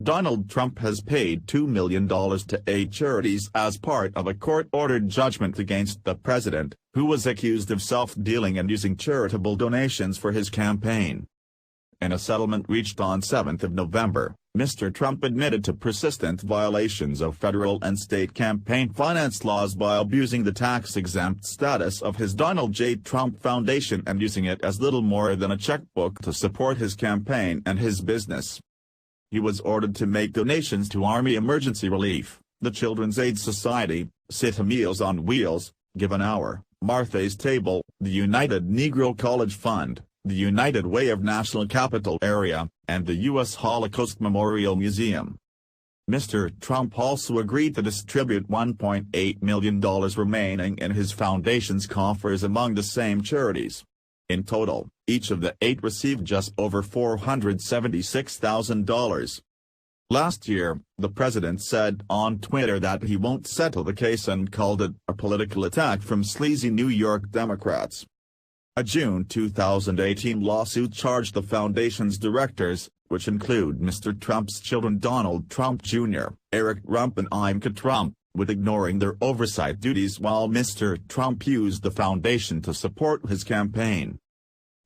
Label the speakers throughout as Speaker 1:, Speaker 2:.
Speaker 1: Donald Trump has paid $2 million to 8 charities as part of a court-ordered judgment against the president, who was accused of self-dealing and using charitable donations for his campaign. In a settlement reached on 7 November, Mr. Trump admitted to persistent violations of federal and state campaign finance laws by abusing the tax-exempt status of his Donald J. Trump Foundation and using it as little more than a checkbook to support his campaign and his business. He was ordered to make donations to Army Emergency Relief, the Children's Aid Society, City Meals on Wheels, Give an Hour, Martha's Table, the United Negro College Fund, the United Way of National Capital Area, and the U.S. Holocaust Memorial Museum. Mr. Trump also agreed to distribute $1.8 million remaining in his foundation's coffers among the same charities. In total, each of the 8 received just over $476,000. Last year, the president said on Twitter that he won't settle the case and called it a political attack from sleazy New York Democrats. A June 2018 lawsuit charged the foundation's directors, which include Mr. Trump's children Donald Trump Jr., Eric Trump and Ivanka Trump, with ignoring their oversight duties while Mr. Trump used the foundation to support his campaign.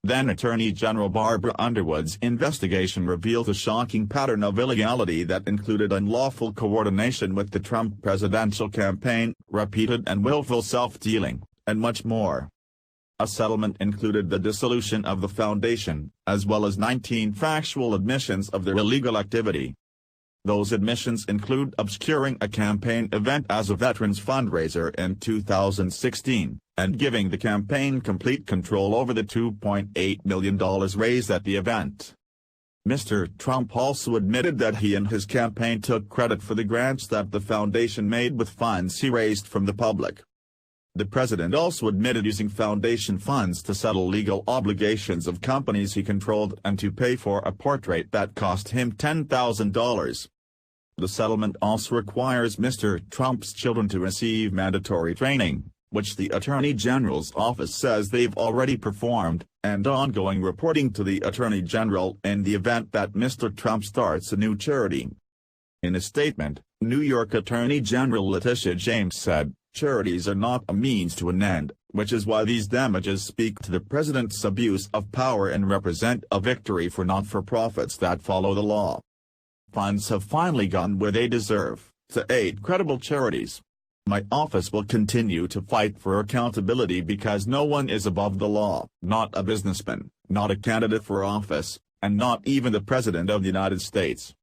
Speaker 1: Then Attorney General Barbara Underwood's investigation revealed a shocking pattern of illegality that included unlawful coordination with the Trump presidential campaign, repeated and willful self-dealing, and much more. A settlement included the dissolution of the foundation, as well as 19 factual admissions of their illegal activity. Those admissions include obscuring a campaign event as a veterans fundraiser in 2016, and giving the campaign complete control over the $2.8 million raised at the event. Mr. Trump also admitted that he and his campaign took credit for the grants that the foundation made with funds he raised from the public. The president also admitted using foundation funds to settle legal obligations of companies he controlled and to pay for a portrait that cost him $10,000. The settlement also requires Mr. Trump's children to receive mandatory training, which the Attorney General's office says they've already performed, and ongoing reporting to the Attorney General in the event that Mr. Trump starts a new charity. In a statement, New York Attorney General Letitia James said, "Charities are not a means to an end, which is why these damages speak to the president's abuse of power and represent a victory for not-for-profits that follow the law. Funds have finally gone where they deserve, to 8 credible charities. My office will continue to fight for accountability because no one is above the law, not a businessman, not a candidate for office, and not even the President of the United States."